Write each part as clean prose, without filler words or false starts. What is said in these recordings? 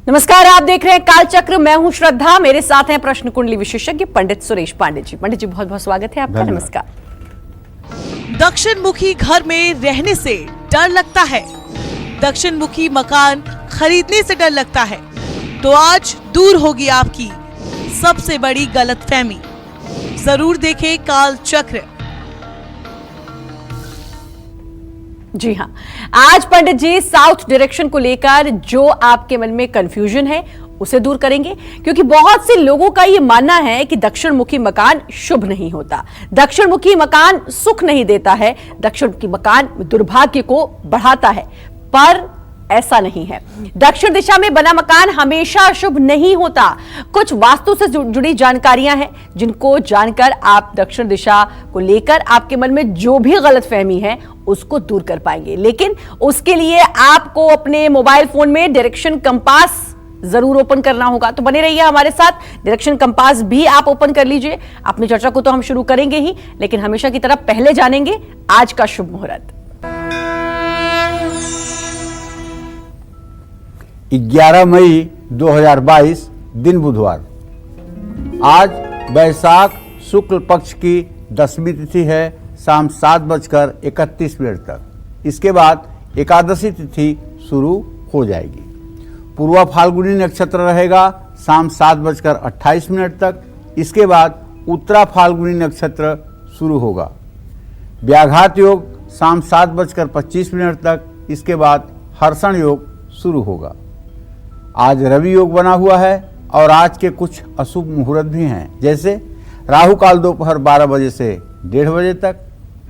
नमस्कार, आप देख रहे हैं कालचक्र। मैं हूं श्रद्धा, मेरे साथ हैं प्रश्न कुंडली विशेषज्ञ पंडित सुरेश पांडे जी। पंडित जी, बहुत बहुत स्वागत है आपका। नमस्कार। दक्षिण मुखी घर में रहने से डर लगता है, दक्षिण मुखी मकान खरीदने से डर लगता है, तो आज दूर होगी आपकी सबसे बड़ी गलतफहमी। जरूर देखें कालचक्र। जी हाँ, आज पंडित जी साउथ डायरेक्शन को लेकर जो आपके मन में कंफ्यूजन है उसे दूर करेंगे, क्योंकि बहुत से लोगों का यह मानना है कि दक्षिण मुखी मकान शुभ नहीं होता, दक्षिण मुखी मकान सुख नहीं देता है, दक्षिण मुखी मकान दुर्भाग्य को बढ़ाता है। पर ऐसा नहीं है। दक्षिण दिशा में बना मकान हमेशा शुभ नहीं होता। कुछ वास्तु से जुड़ी जानकारियां हैं जिनको जानकर आप दक्षिण दिशा को लेकर आपके मन में जो भी गलतफहमी है उसको दूर कर पाएंगे। लेकिन उसके लिए आपको अपने मोबाइल फोन में डायरेक्शन कंपास जरूर ओपन करना होगा। तो बने रहिए हमारे साथ, डायरेक्शन कंपास भी आप ओपन कर लीजिए। अपनी चर्चा को तो हम शुरू करेंगे ही, लेकिन हमेशा की तरह पहले जानेंगे आज का शुभ मुहूर्त। 11 मई 2022 दिन बुधवार। आज वैशाख शुक्ल पक्ष की 10वीं तिथि है, शाम 7:31 तक। इसके बाद एकादशी तिथि शुरू हो जाएगी। पूर्वा फाल्गुनी नक्षत्र रहेगा शाम 7:28 तक। इसके बाद उत्तरा फाल्गुनी नक्षत्र शुरू होगा। व्याघात योग शाम 7:25 तक। इसके बाद हर्षण योग शुरू होगा। आज रवि योग बना हुआ है और आज के कुछ अशुभ मुहूर्त भी हैं, जैसे राहु काल दोपहर 12 बजे से 1:30 बजे तक,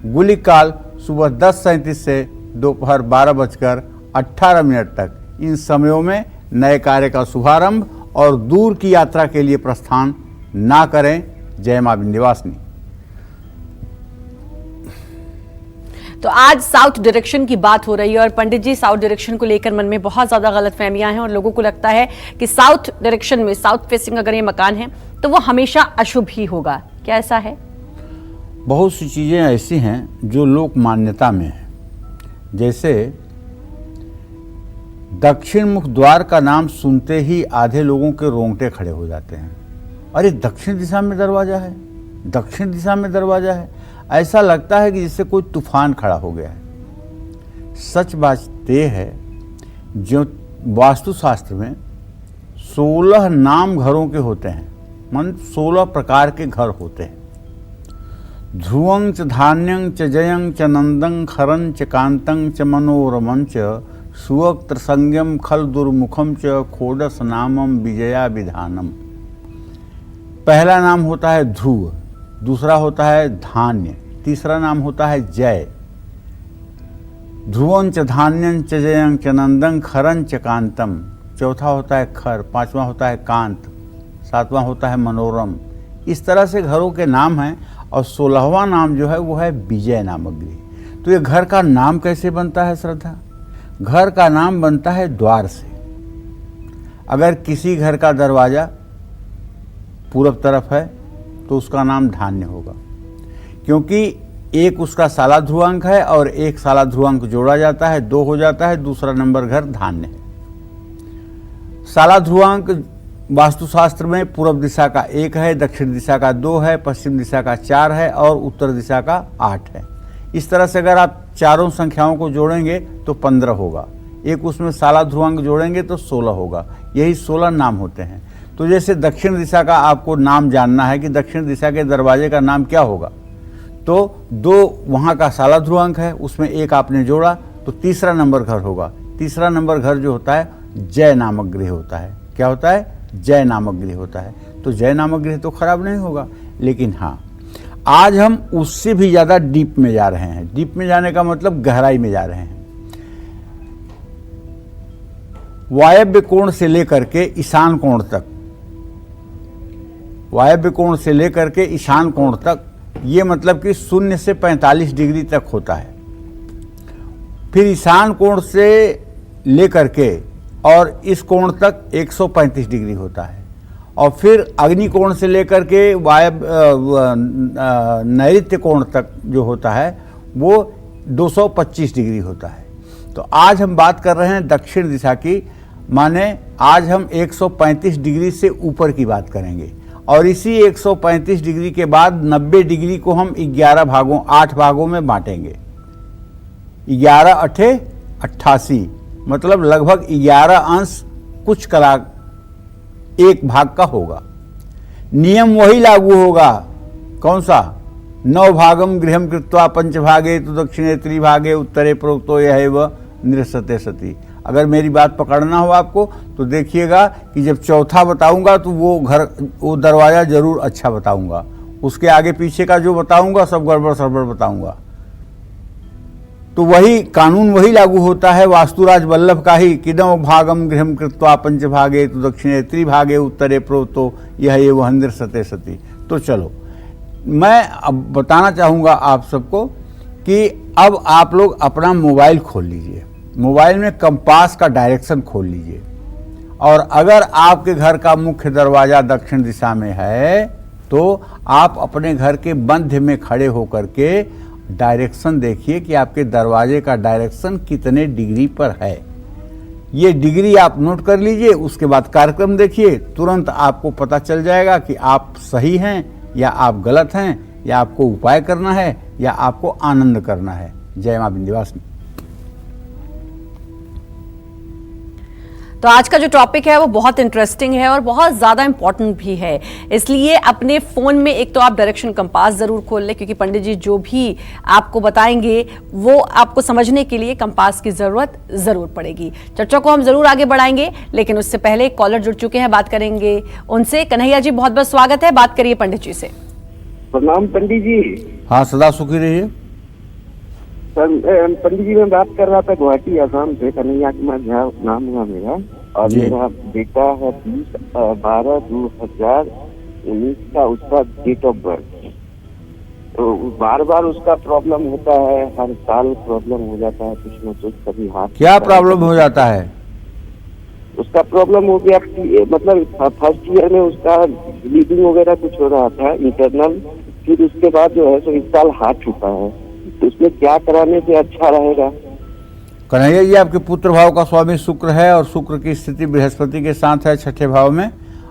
गुलिक काल सुबह 10:37 से दोपहर 12:18 तक। इन समयों में नए कार्य का शुभारंभ और दूर की यात्रा के लिए प्रस्थान ना करें। जय मां विंध्यवासिनी। तो आज साउथ डायरेक्शन की बात हो रही है और पंडित जी साउथ डायरेक्शन को लेकर मन में बहुत ज्यादा गलतफहमियां हैं और लोगों को लगता है कि साउथ डायरेक्शन में, साउथ फेसिंग अगर ये मकान है तो वो हमेशा अशुभ ही होगा। क्या ऐसा है? बहुत सी चीजें ऐसी हैं जो लोक मान्यता में है। जैसे दक्षिण मुख द्वार का नाम सुनते ही आधे लोगों के रोंगटे खड़े हो जाते हैं। अरे दक्षिण दिशा में दरवाजा है, दक्षिण दिशा में दरवाजा है, ऐसा लगता है कि जिससे कोई तूफान खड़ा हो गया है। सच बात यह है, जो वास्तुशास्त्र में 16 नाम घरों के होते हैं, मन 16 प्रकार के घर होते हैं। ध्रुवं च धान्यं च जयं च नंदं खरं च कांतं च मनोरमं च सुवक्त्र संज्ञम खल दुर्मुखम च खोडस नामम विजया विधानम। पहला नाम होता है ध्रुव, दूसरा होता है धान्य, तीसरा नाम होता है जय। ध्रुवं च धान्यं च जयं च नंदं खरं च कांतम, चौथा होता है खर, पांचवा होता है कांत, सातवां होता है मनोरम। इस तरह से घरों के नाम हैं और 16वां नाम जो है वो है विजय नामक गृह। तो ये घर का नाम कैसे बनता है श्रद्धा? घर का नाम बनता है द्वार से। अगर किसी घर का दरवाजा पूरब तरफ है तो उसका नाम धान्य होगा, क्योंकि एक उसका साला ध्रुवांक है और एक साला ध्रुवांक जोड़ा जाता है, 2 हो जाता है, दूसरा नंबर घर धान्य है। साला ध्रुवांक वास्तुशास्त्र में पूर्व दिशा का 1 है, दक्षिण दिशा का 2 है, पश्चिम दिशा का 4 है और उत्तर दिशा का 8 है। इस तरह से अगर आप चारों संख्याओं को जोड़ेंगे तो 15 होगा, एक उसमें साला ध्रुवांक जोड़ेंगे तो 16 होगा। यही 16 नाम होते हैं। तो जैसे दक्षिण दिशा का आपको नाम जानना है कि दक्षिण दिशा के दरवाजे का नाम क्या होगा, तो 2 वहाँ का साला ध्रुवांक है, उसमें 1 आपने जोड़ा तो तीसरा नंबर घर होगा। तीसरा नंबर घर जो होता है जय नामक गृह होता है। क्या होता है? जय नामक गृह होता है। तो जय नामक गृह तो खराब नहीं होगा, लेकिन हाँ, आज हम उससे भी ज़्यादा डीप में जा रहे हैं। डीप में जाने का मतलब गहराई में जा रहे हैं। वायव्य कोण से लेकर के ईशान कोण तक, वायव्य कोण से लेकर के ईशान कोण तक, ये मतलब कि 0 से 45 डिग्री तक होता है। फिर ईशान कोण से लेकर के और इस कोण तक 135 डिग्री होता है। और फिर अग्नि कोण से लेकर के नैऋत्य कोण तक जो होता है वो 225 डिग्री होता है। तो आज हम बात कर रहे हैं दक्षिण दिशा की माने आज हम 135 डिग्री से ऊपर की बात करेंगे और इसी 135 डिग्री के बाद 90 डिग्री को हम 8 भागों में बांटेंगे। 11 अठे 88, मतलब लगभग 11 अंश कुछ कला 1 भाग का होगा। नियम वही लागू होगा, कौन सा? 9 भागम गृहम कृत्वा पंचभागे तो दक्षिणे त्रिभागे उत्तरे प्रोक्तो यह निरसते सती। अगर मेरी बात पकड़ना हो आपको तो देखिएगा कि जब चौथा बताऊंगा तो वो दरवाजा जरूर अच्छा बताऊंगा, उसके आगे पीछे का जो बताऊंगा सब गड़बड़ सड़बड़ बताऊंगा। तो वही कानून वही लागू होता है वास्तुराज वल्लभ का ही कि 9 भागम गृहम कृत्वा पंचभागे तो दक्षिणे त्रिभागे उत्तरे प्रोक्तो यह वह निरसते सती। तो चलो मैं अब बताना चाहूँगा आप सबको कि अब आप लोग अपना मोबाइल खोल लीजिए, मोबाइल में कंपास का डायरेक्शन खोल लीजिए और अगर आपके घर का मुख्य दरवाज़ा दक्षिण दिशा में है तो आप अपने घर के मध्य में खड़े होकर के डायरेक्शन देखिए कि आपके दरवाजे का डायरेक्शन कितने डिग्री पर है। ये डिग्री आप नोट कर लीजिए, उसके बाद कार्यक्रम देखिए, तुरंत आपको पता चल जाएगा कि आप सही हैं या आप गलत हैं, या आपको उपाय करना है या आपको आनंद करना है। जय मां विंध्यवासिनी। तो आज का जो टॉपिक है वो बहुत इंटरेस्टिंग है और बहुत ज़्यादा इंपॉर्टेंट भी है, इसलिए अपने फ़ोन में एक तो आप डायरेक्शन कंपास ज़रूर खोल लें, क्योंकि पंडित जी जो भी आपको बताएंगे वो आपको समझने के लिए कंपास की ज़रूरत ज़रूर पड़ेगी। चर्चा को हम ज़रूर आगे बढ़ाएंगे, लेकिन उससे पहले एक कॉलर जुड़ चुके हैं, बात करेंगे उनसे। कन्हैया जी, बहुत बहुत स्वागत है, बात करिए पंडित जी से। प्रणाम पंडित जी। हाँ, सदा सुखी रहिए। पंडित जी, मैं बात कर रहा था गुवाहाटी आसाम से, कन्हैया कुमार झा नाम हुआ मेरा, और मेरा बेटा है 20/12/2019 का उसका डेट ऑफ बर्थ। तो बार बार उसका प्रॉब्लम होता है, हर साल प्रॉब्लम हो जाता है कुछ न कुछ, कभी हाथ। क्या प्रॉब्लम हो जाता है? उसका प्रॉब्लम हो गया, मतलब फर्स्ट ईयर में उसका ब्लीडिंग वगैरह कुछ हो रहा था इंटरनल, फिर उसके बाद जो है सो इस साल हाथ छूटा है। तो उसमें क्या कराने से अच्छा रहेगा? कन्हैया जी, आपके पुत्र भाव का स्वामी शुक्र है और शुक्र की स्थिति बृहस्पति के साथ है 6ठे भाव में।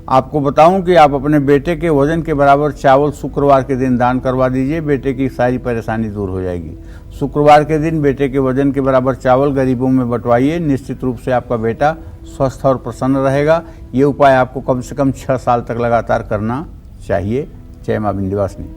आपको बताऊं कि आप अपने बेटे के वजन के बराबर चावल शुक्रवार के दिन दान करवा दीजिए, बेटे की सारी परेशानी दूर हो जाएगी। शुक्रवार के दिन बेटे के वजन के बराबर चावल गरीबों में बंटवाइए, निश्चित रूप से आपका बेटा स्वस्थ और प्रसन्न रहेगा। ये उपाय आपको कम से कम 6 साल तक लगातार करना चाहिए। जय मां विंध्यवासिनी।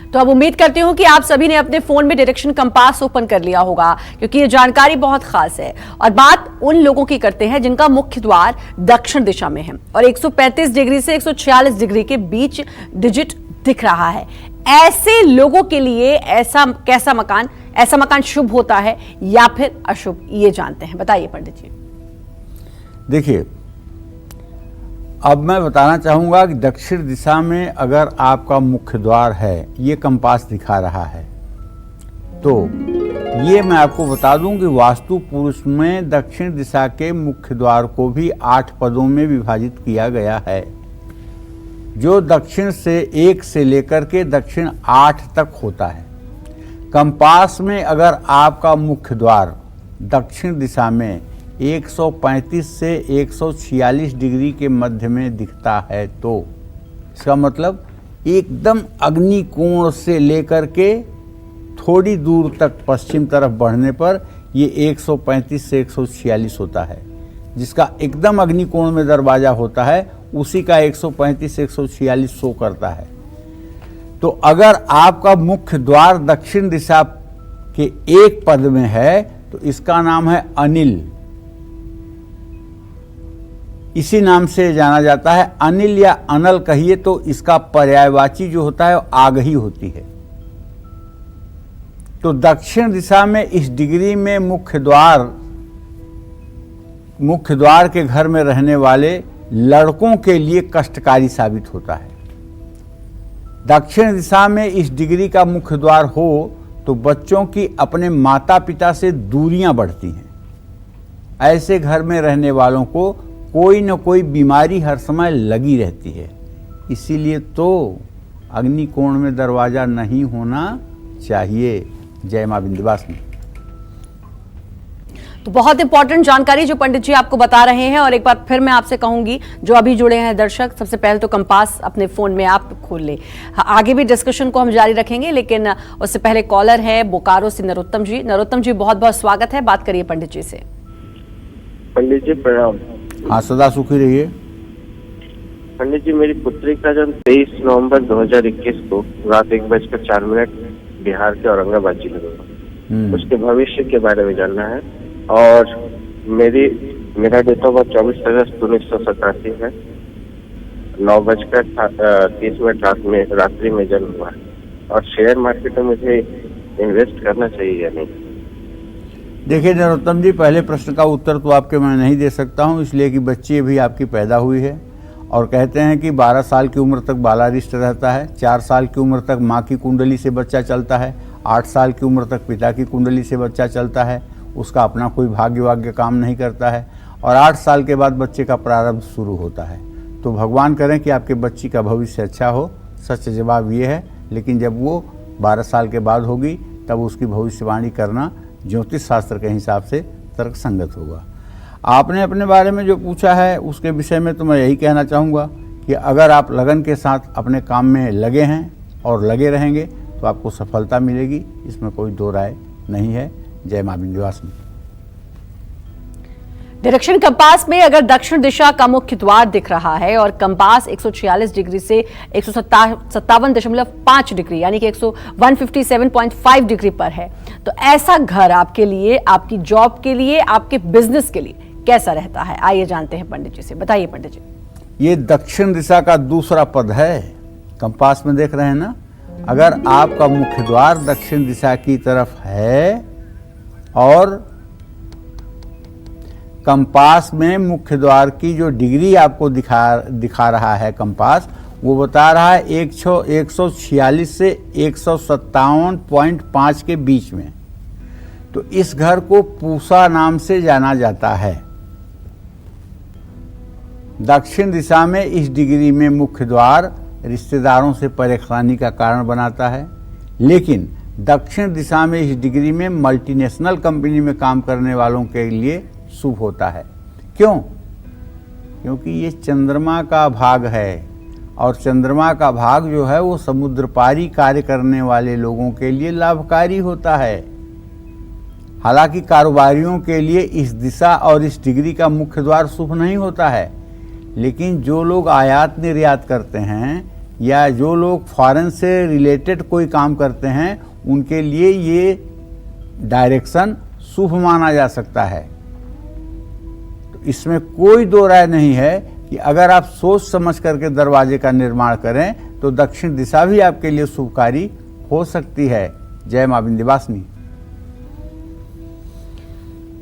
तो अब उम्मीद करती हूं कि आप सभी ने अपने फोन में डायरेक्शन कंपास ओपन कर लिया होगा, क्योंकि ये जानकारी बहुत खास है। और बात उन लोगों की करते हैं जिनका मुख्य द्वार दक्षिण दिशा में है और 135 डिग्री से 146 डिग्री के बीच डिजिट दिख रहा है। ऐसे लोगों के लिए ऐसा मकान शुभ होता है या फिर अशुभ, ये जानते हैं। बताइए पंडित जी। देखिए, अब मैं बताना चाहूँगा कि दक्षिण दिशा में अगर आपका मुख्य द्वार है, ये कंपास दिखा रहा है, तो ये मैं आपको बता दूं कि वास्तु पुरुष में दक्षिण दिशा के मुख्य द्वार को भी 8 पदों में विभाजित किया गया है, जो दक्षिण से 1 से लेकर के दक्षिण 8 तक होता है। कंपास में अगर आपका मुख्य द्वार दक्षिण दिशा में 135 से 146 डिग्री के मध्य में दिखता है तो इसका मतलब एकदम अग्नि कोण से लेकर के थोड़ी दूर तक पश्चिम तरफ बढ़ने पर ये 135 से 146 होता है। जिसका एकदम अग्नि कोण में दरवाजा होता है उसी का 135 से 146 शो करता है। तो अगर आपका मुख्य द्वार दक्षिण दिशा के 1 पद में है तो इसका नाम है अनिल। इसी नाम से जाना जाता है। अनिल या अनल कहिए तो इसका पर्यायवाची जो होता है आग ही होती है। तो दक्षिण दिशा में इस डिग्री में मुख्य द्वार के घर में रहने वाले लड़कों के लिए कष्टकारी साबित होता है। दक्षिण दिशा में इस डिग्री का मुख्य द्वार हो तो बच्चों की अपने माता पिता से दूरियां बढ़ती हैं। ऐसे घर में रहने वालों को कोई न कोई बीमारी हर समय लगी रहती है। इसीलिए तो अग्निकोण में दरवाजा नहीं होना चाहिए। जय मां विंध्यवासिनी। तो बहुत इंपॉर्टेंट जानकारी जो पंडित जी आपको बता रहे हैं, और एक बार फिर मैं आपसे कहूंगी जो अभी जुड़े हैं दर्शक, सबसे पहले तो कंपास अपने फोन में आप खोल ले। आगे भी डिस्कशन को हम जारी रखेंगे, लेकिन उससे पहले कॉलर है बोकारो से नरोत्तम जी। नरोत्तम जी, बहुत बहुत स्वागत है, बात करिए पंडित जी से। पंडित जी प्रणाम। हाँ, सदा सुखी रहिए। पंडित जी, मेरी पुत्री का जन्म 23 नवंबर 2021 को रात 1:04 बिहार के औरंगाबाद जिले में। उसके भविष्य के बारे में जानना है, और मेरा डेट ऑफ बर्थ 24 अगस्त 1987 है। 9:30 रात्रि में जन्म हुआ है, और शेयर मार्केट में मुझे इन्वेस्ट करना चाहिए या नहीं? देखिए नरोत्तम जी, पहले प्रश्न का उत्तर तो आपके मैं नहीं दे सकता हूं, इसलिए कि बच्ची अभी आपकी पैदा हुई है, और कहते हैं कि 12 साल की उम्र तक बालारिष्ट रहता है, 4 साल की उम्र तक माँ की कुंडली से बच्चा चलता है, 8 साल की उम्र तक पिता की कुंडली से बच्चा चलता है, उसका अपना कोई भाग्य काम नहीं करता है, और 8 साल के बाद बच्चे का प्रारंभ शुरू होता है। तो भगवान करें कि आपके बच्ची का भविष्य अच्छा हो। सच जवाब ये है, लेकिन जब वो 12 साल के बाद होगी तब उसकी भविष्यवाणी करना ज्योतिष शास्त्र के हिसाब से तर्क संगत होगा। आपने अपने बारे में जो पूछा है उसके विषय में तो मैं यही कहना चाहूँगा कि अगर आप लगन के साथ अपने काम में लगे हैं और लगे रहेंगे तो आपको सफलता मिलेगी, इसमें कोई दो राय नहीं है। जय मां विंध्यवासिनी। डायरेक्शन कंपास में अगर दक्षिण दिशा का मुख्य द्वार दिख रहा है और कंपास 146 डिग्री से 157.5 डिग्री यानी कि 157.5 डिग्री पर है, तो ऐसा घर आपके लिए, आपकी जॉब के लिए, आपके बिजनेस के लिए कैसा रहता है? आइए जानते हैं पंडित जी से। बताइए पंडित जी। ये दक्षिण दिशा का दूसरा पद है, कंपास में देख रहे हैं ना। अगर आपका मुख्य द्वार दक्षिण दिशा की तरफ है और कंपास में मुख्य द्वार की जो डिग्री आपको दिखा रहा है कंपास, वो बता रहा है 146 से 157.5 के बीच में। तो इस घर को पूसा नाम से जाना जाता है। दक्षिण दिशा में इस डिग्री में मुख्य द्वार रिश्तेदारों से परेशानी का कारण बनाता है, लेकिन दक्षिण दिशा में इस डिग्री में मल्टीनेशनल कंपनी में काम करने वालों के लिए शुभ होता है। क्यों? क्योंकि ये चंद्रमा का भाग है, और चंद्रमा का भाग जो है वो समुद्र पारी कार्य करने वाले लोगों के लिए लाभकारी होता है। हालांकि कारोबारियों के लिए इस दिशा और इस डिग्री का मुख्य द्वार शुभ नहीं होता है, लेकिन जो लोग आयात निर्यात करते हैं या जो लोग फॉरेन से रिलेटेड कोई काम करते हैं, उनके लिए ये डायरेक्शन शुभ माना जा सकता है। तो इसमें कोई दो राय नहीं है कि अगर आप सोच समझ करके दरवाजे का निर्माण करें तो दक्षिण दिशा भी आपके लिए शुभकारी हो सकती है। जय मां विंध्यवासिनी।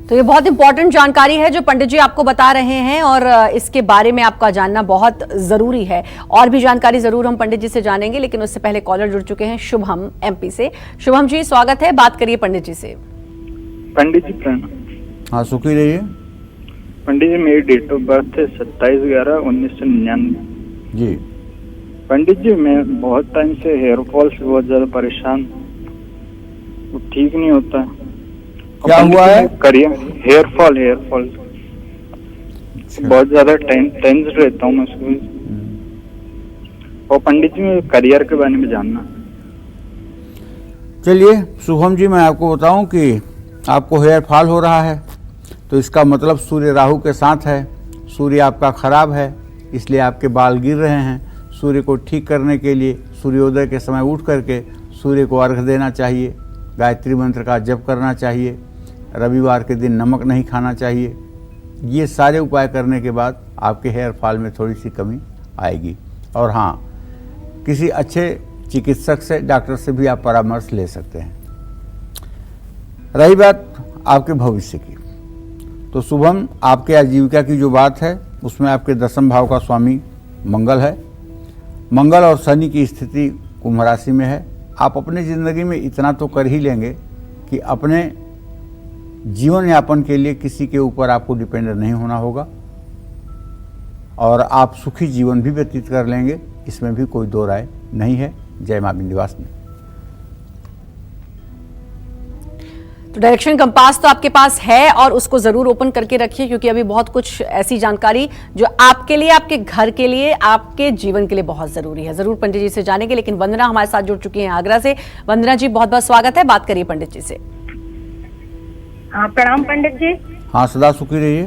तो ये बहुत इंपॉर्टेंट जानकारी है जो पंडित जी आपको बता रहे हैं, और इसके बारे में आपका जानना बहुत जरूरी है। और भी जानकारी जरूर हम पंडित जी से जानेंगे, लेकिन उससे पहले कॉलर जुड़ चुके हैं शुभम एमपी से। शुभम जी, स्वागत है, बात करिए पंडित जी से। पंडित जी प्रणाम। हाँ, सुखी रहिए। पंडित जी, मेरी डेट ऑफ बर्थ है 27/11/1999। जी पंडित जी, मैं बहुत टाइम से हेयर फॉल से बहुत ज्यादा परेशान, वो ठीक नहीं होता। क्या हुआ है? करिए हेयर फॉल बहुत ज्यादा टेंस रहता हूँ मैं सुबह। और पंडित जी, मैं करियर के बारे में जानना। चलिए शुभम जी, मैं आपको बताऊं कि आपको हेयर फॉल हो रहा है तो इसका मतलब सूर्य राहु के साथ है। सूर्य आपका खराब है, इसलिए आपके बाल गिर रहे हैं। सूर्य को ठीक करने के लिए सूर्योदय के समय उठ करके सूर्य को अर्घ्य देना चाहिए, गायत्री मंत्र का जप करना चाहिए, रविवार के दिन नमक नहीं खाना चाहिए। ये सारे उपाय करने के बाद आपके हेयर फॉल में थोड़ी सी कमी आएगी। और हाँ, किसी अच्छे चिकित्सक से, डॉक्टर से भी आप परामर्श ले सकते हैं। रही बात आपके भविष्य की, तो शुभम, आपके आजीविका की जो बात है उसमें आपके 10वें भाव का स्वामी मंगल है। मंगल और शनि की स्थिति कुंभ राशि में है। आप अपनी ज़िंदगी में इतना तो कर ही लेंगे कि अपने जीवन यापन के लिए किसी के ऊपर आपको डिपेंडेंट नहीं होना होगा, और आप सुखी जीवन भी व्यतीत कर लेंगे, इसमें भी कोई दो राय नहीं है। जय मां विंध्यवासिनी। तो डायरेक्शन कंपास तो आपके पास है और उसको जरूर ओपन करके रखिए, क्योंकि अभी बहुत कुछ ऐसी जानकारी जो आपके लिए, आपके घर के लिए, आपके जीवन के लिए बहुत जरूरी है। जरूर पंडित जी से जानेंगे, लेकिन वंदना हमारे साथ जुड़ चुकी हैं आगरा से। वंदना जी, बहुत बहुत स्वागत है, बात करिए पंडित जी से। हाँ, प्रणाम पंडित जी। हाँ, सदा सुखी रहिए।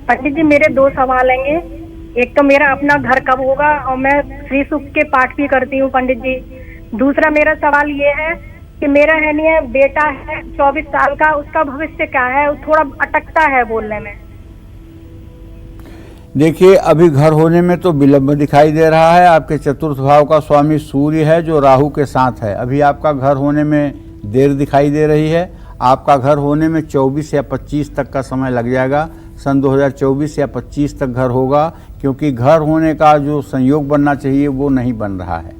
पंडित जी, मेरे 2 सवाल हैंगे। एक तो मेरा अपना घर कब होगा, और मैं श्री सूक्त के पाठ भी करती हूँ पंडित जी। दूसरा मेरा सवाल ये है कि मेरा है नहीं है बेटा है 24 साल का, उसका भविष्य क्या है? वो थोड़ा अटकता है बोलने में। देखिए, अभी घर होने में तो विलंब दिखाई दे रहा है। आपके चतुर्थ भाव का स्वामी सूर्य है जो राहु के साथ है। अभी आपका घर होने में देर दिखाई दे रही है। आपका घर होने में 24 या 25 तक का समय लग जाएगा। सन 2024 या 25 तक घर होगा, क्योंकि घर होने का जो संयोग बनना चाहिए वो नहीं बन रहा है।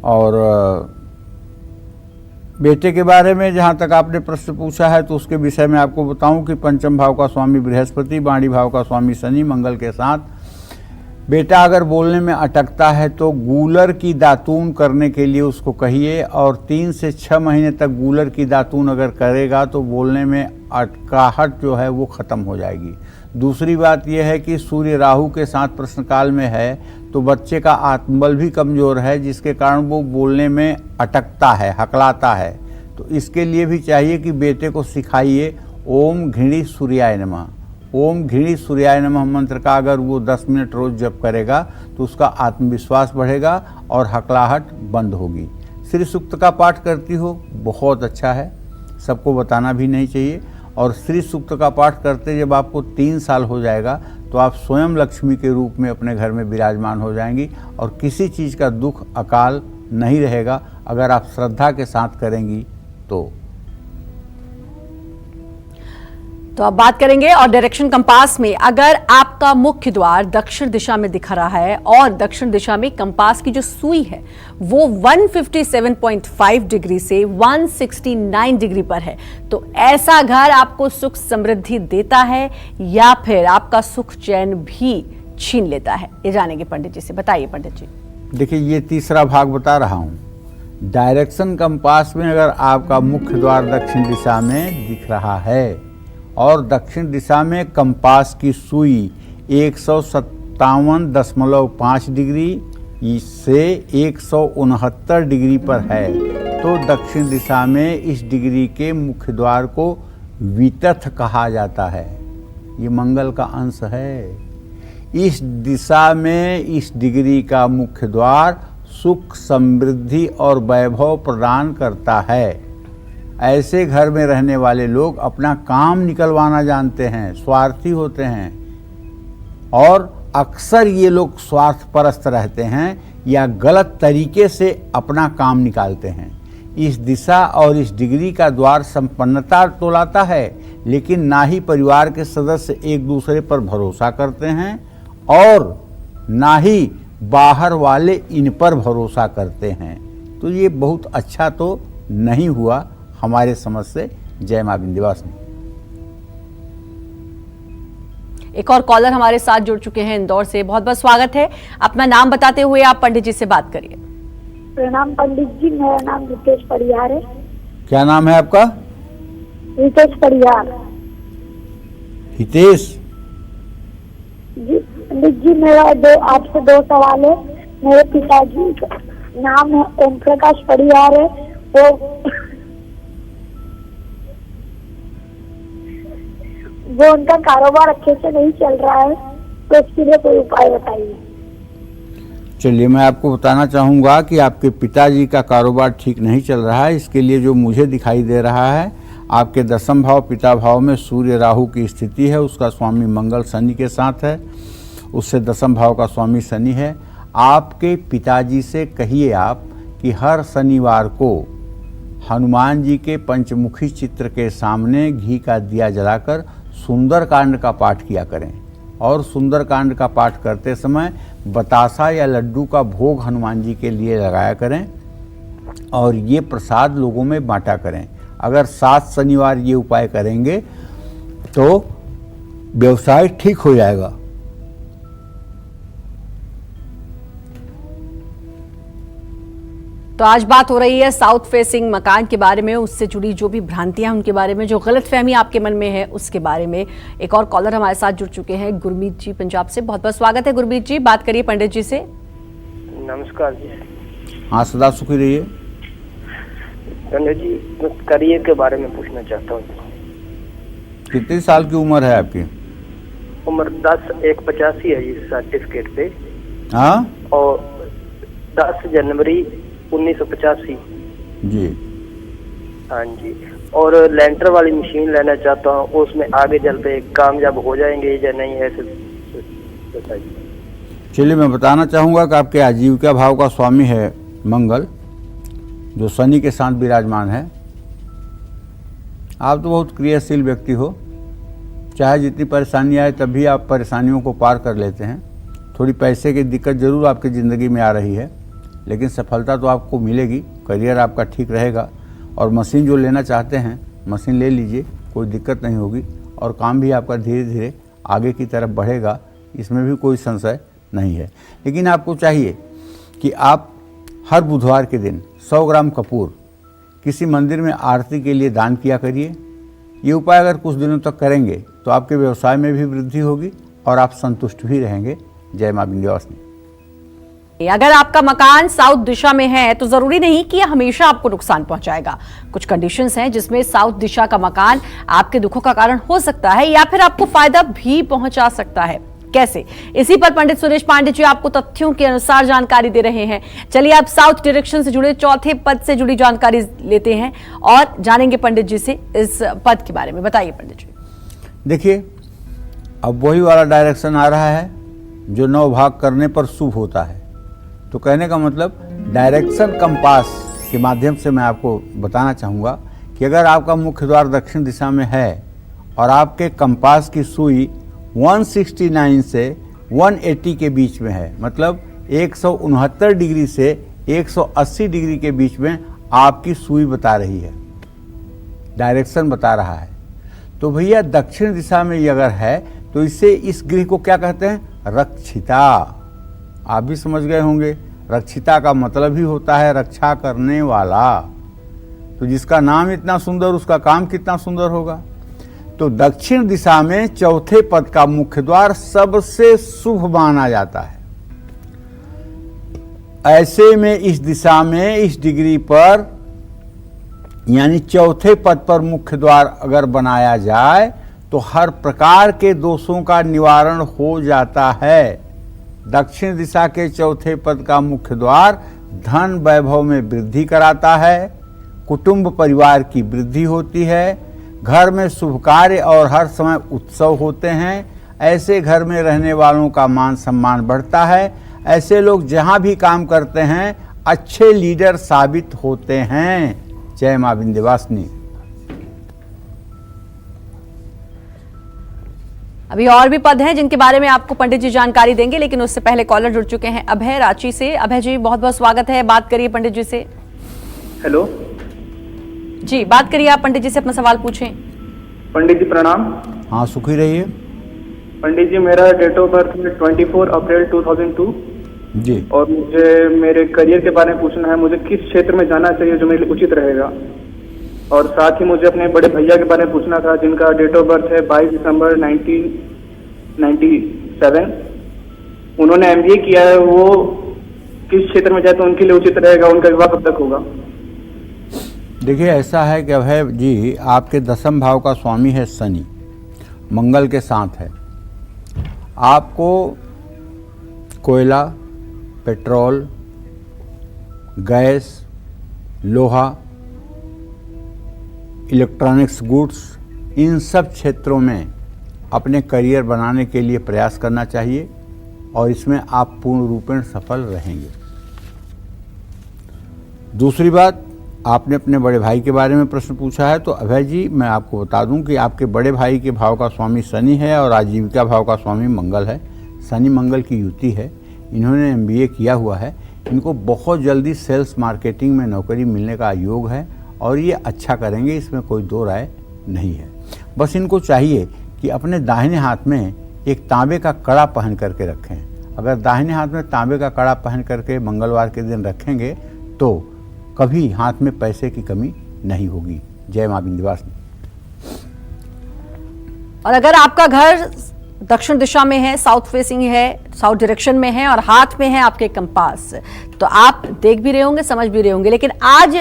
और बेटे के बारे में जहाँ तक आपने प्रश्न पूछा है, तो उसके विषय में आपको बताऊं कि पंचम भाव का स्वामी बृहस्पति, बाणी भाव का स्वामी शनि मंगल के साथ। बेटा अगर बोलने में अटकता है तो गूलर की दातून करने के लिए उसको कहिए, और 3 से 6 महीने तक गूलर की दातून अगर करेगा तो बोलने में अटकाहट जो है वो ख़त्म हो जाएगी। दूसरी बात यह है कि सूर्य राहु के साथ प्रश्नकाल में है, तो बच्चे का आत्मबल भी कमज़ोर है, जिसके कारण वो बोलने में अटकता है, हकलाता है। तो इसके लिए भी चाहिए कि बेटे को सिखाइए ओम घृणी सूर्याय नमः। ओम घृणी सूर्याय नमः मंत्र का अगर वो 10 मिनट रोज जप करेगा तो उसका आत्मविश्वास बढ़ेगा और हकलाहट बंद होगी। श्री सूक्त का पाठ करती हो, बहुत अच्छा है, सबको बताना भी नहीं चाहिए। और श्री सूक्त का पाठ करते जब आपको 3 साल हो जाएगा तो आप स्वयं लक्ष्मी के रूप में अपने घर में विराजमान हो जाएंगी, और किसी चीज़ का दुख अकाल नहीं रहेगा अगर आप श्रद्धा के साथ करेंगी तो अब बात करेंगे। और डायरेक्शन कंपास में अगर आपका मुख्य द्वार दक्षिण दिशा में दिख रहा है और दक्षिण दिशा में कंपास की जो सुई है वो 157.5 डिग्री से 169 डिग्री पर है, तो ऐसा घर आपको सुख समृद्धि देता है या फिर आपका सुख चैन भी छीन लेता है? ये जानेंगे पंडित जी से। बताइए पंडित जी। देखिए, ये तीसरा भाग बता रहा हूँ। डायरेक्शन कंपास में अगर आपका मुख्य द्वार दक्षिण दिशा में दिख रहा है और दक्षिण दिशा में कंपास की सुई 157.5 डिग्री से 169 डिग्री पर है, तो दक्षिण दिशा में इस डिग्री के मुख्य द्वार को वितथ कहा जाता है। ये मंगल का अंश है। इस दिशा में इस डिग्री का मुख्य द्वार सुख समृद्धि और वैभव प्रदान करता है। ऐसे घर में रहने वाले लोग अपना काम निकलवाना जानते हैं, स्वार्थी होते हैं, और अक्सर ये लोग स्वार्थपरस्त रहते हैं या गलत तरीके से अपना काम निकालते हैं। इस दिशा और इस डिग्री का द्वार संपन्नता तो लाता है, लेकिन ना ही परिवार के सदस्य एक दूसरे पर भरोसा करते हैं और ना ही बाहर वाले इन पर भरोसा करते हैं। तो ये बहुत अच्छा तो नहीं हुआ हमारे समझ से। जय मां विंध्यवासिनी। एक और कॉलर हमारे साथ जुड़ चुके हैं इंदौर से, बहुत बहुत स्वागत है। अपना नाम बताते हुए आप पंडित जी से बात करिए। प्रणाम पंडित जी, मेरा नाम रितेश परिहार है। क्या नाम है आपका? रितेश परिहार। हितेश जी पंडित जी, मेरा आपसे 2 सवाल है। मेरे पिताजी का नाम है ओम प्रकाश परिहार है, वो उनका कारोबार अच्छे से नहीं चल रहा है, तो इसके लिए कोई उपाय बताइए। चलिए, मैं आपको बताना चाहूँगा कि आपके पिताजी का कारोबार ठीक नहीं चल रहा है। इसके लिए जो मुझे दिखाई दे रहा है, आपके 10वें भाव पिता भाव में सूर्य राहु की स्थिति है, उसका स्वामी मंगल शनि के साथ है, उससे 10वें भाव का स्वामी शनि है। आपके पिताजी से कहिए आप कि हर शनिवार को हनुमान जी के पंचमुखी चित्र के सामने घी का दिया जलाकर सुंदरकांड का पाठ किया करें, और सुंदरकांड का पाठ करते समय बतासा या लड्डू का भोग हनुमान जी के लिए लगाया करें, और ये प्रसाद लोगों में बांटा करें। अगर 7 शनिवार ये उपाय करेंगे तो व्यवसाय ठीक हो जाएगा। तो तो आज बात हो रही है साउथ फेसिंग मकान के बारे में, उससे जुड़ी जो भी भ्रांतियां उनके बारे में, जो गलतफहमी आपके मन में है उसके बारे में। एक और कॉलर हमारे साथ जुड़ चुके हैं, गुरमीत जी पंजाब से। बहुत बहुत स्वागत है गुरमीत जी, बात करिए पंडित जी से। नमस्कार जी। हाँ, सदा सुखी रहिए। पंडित जी, मैं करियर के बारे में पूछना चाहता हूँ। कितनी साल की उम्र है आपकी? उम्र 10/1/85 है जी सर्टिफिकेट पे। हाँ, और 10 जनवरी 1985। जी। हाँ जी। और लेंटर वाली मशीन लेना चाहता हूँ, उसमें आगे चल पे कामयाब हो जाएंगे या नहीं, ऐसे बताइए। चलिए, मैं बताना चाहूँगा कि आपके आजीविका भाव का स्वामी है मंगल, जो शनि के साथ विराजमान है। आप तो बहुत क्रियाशील व्यक्ति हो, चाहे जितनी परेशानी आए तब भी आप परेशानियों को पार कर लेते हैं। थोड़ी पैसे की दिक्कत जरूर आपकी ज़िंदगी में आ रही है, लेकिन सफलता तो आपको मिलेगी, करियर आपका ठीक रहेगा। और मशीन जो लेना चाहते हैं, मशीन ले लीजिए, कोई दिक्कत नहीं होगी और काम भी आपका धीरे धीरे आगे की तरफ बढ़ेगा, इसमें भी कोई संशय नहीं है। लेकिन आपको चाहिए कि आप हर बुधवार के दिन 100 ग्राम कपूर किसी मंदिर में आरती के लिए दान किया करिए। ये उपाय अगर कुछ दिनों तक करेंगे तो आपके व्यवसाय में भी वृद्धि होगी और आप संतुष्ट भी रहेंगे। जय मां विंध्यवासिनी। अगर आपका मकान साउथ दिशा में है तो जरूरी नहीं कि यह हमेशा आपको नुकसान पहुंचाएगा। कुछ कंडीशंस हैं जिसमें साउथ दिशा का मकान आपके दुखों का कारण हो सकता है या फिर आपको फायदा भी पहुंचा सकता है। कैसे, इसी पर पंडित सुरेश पांडे जी आपको तथ्यों के अनुसार जानकारी दे रहे हैं। चलिए आप साउथ डायरेक्शन से जुड़े चौथे पद से जुड़ी जानकारी लेते हैं और जानेंगे पंडित जी से इस पद के बारे में। बताइए पंडित जी। देखिए, अब वही वाला डायरेक्शन आ रहा है जो 9 भाग करने पर शुभ होता है। तो कहने का मतलब डायरेक्शन कंपास के माध्यम से मैं आपको बताना चाहूँगा कि अगर आपका मुख्य द्वार दक्षिण दिशा में है और आपके कंपास की सुई 169 से 180 के बीच में है, मतलब 169 डिग्री से 180 डिग्री के बीच में आपकी सुई बता रही है, डायरेक्शन बता रहा है, तो भैया दक्षिण दिशा में ये अगर है तो इससे इस गृह को क्या कहते हैं? रक्षिता। आप भी समझ गए होंगे, रक्षिता का मतलब ही होता है रक्षा करने वाला। तो जिसका नाम इतना सुंदर, उसका काम कितना सुंदर होगा। तो दक्षिण दिशा में चौथे पद का मुख्य द्वार सबसे शुभ माना जाता है। ऐसे में इस दिशा में इस डिग्री पर यानी चौथे पद पर मुख्य द्वार अगर बनाया जाए तो हर प्रकार के दोषों का निवारण हो जाता है। दक्षिण दिशा के चौथे पद का मुख्य द्वार धन वैभव में वृद्धि कराता है, कुटुंब परिवार की वृद्धि होती है, घर में शुभ कार्य और हर समय उत्सव होते हैं। ऐसे घर में रहने वालों का मान सम्मान बढ़ता है। ऐसे लोग जहां भी काम करते हैं अच्छे लीडर साबित होते हैं। जय मां विंध्यवासिनी। अभी और भी पद हैं जिनके बारे में आपको पंडित जी जानकारी देंगे, लेकिन उससे पहले कॉलर जुड़ चुके हैं अभय रांची से। अभय जी बहुत बहुत स्वागत है, बात करिए पंडित जी से। हेलो जी, बात करिए आप पंडित जी से, अपना सवाल पूछें। पंडित जी प्रणाम। हाँ, सुखी रहिए। पंडित जी, मेरा डेट ऑफ बर्थ है 24 अप्रैल 2002 जी। और मुझे मेरे करियर के बारे में पूछना है। मुझे किस क्षेत्र में जाना चाहिए जो मेरे लिए उचित रहेगा, और साथ ही मुझे अपने बड़े भैया के बारे में पूछना था जिनका डेट ऑफ बर्थ है 22 दिसंबर 1997। उन्होंने MBA किया है, वो किस क्षेत्र में जाए तो उनके लिए उचित रहेगा, उनका विवाह कब तक होगा? देखिए, ऐसा है कि अभय जी आपके 10वें भाव का स्वामी है शनि, मंगल के साथ है। आपको कोयला, पेट्रोल, गैस, लोहा, इलेक्ट्रॉनिक्स गुड्स, इन सब क्षेत्रों में अपने करियर बनाने के लिए प्रयास करना चाहिए और इसमें आप पूर्ण रूपेण सफल रहेंगे। दूसरी बात, आपने अपने बड़े भाई के बारे में प्रश्न पूछा है, तो अभय जी मैं आपको बता दूं कि आपके बड़े भाई के भाव का स्वामी शनि है और आजीविका भाव का स्वामी मंगल है। शनि मंगल की युति है, इन्होंने MBA किया हुआ है, इनको बहुत जल्दी सेल्स मार्केटिंग में नौकरी मिलने का योग है और ये अच्छा करेंगे, इसमें कोई दो राय नहीं है। बस इनको चाहिए कि अपने दाहिने हाथ में एक तांबे का कड़ा पहन करके रखें। अगर दाहिने हाथ में तांबे का कड़ा पहन करके मंगलवार के दिन रखेंगे तो कभी हाथ में पैसे की कमी नहीं होगी। जय मां विंध्यवासिनी। और अगर आपका घर दक्षिण दिशा में है, साउथ फेसिंग है, साउथ डायरेक्शन में है और हाथ में है आपके कंपास, तो आप देख भी रहे होंगे, समझ भी रहे होंगे। लेकिन आज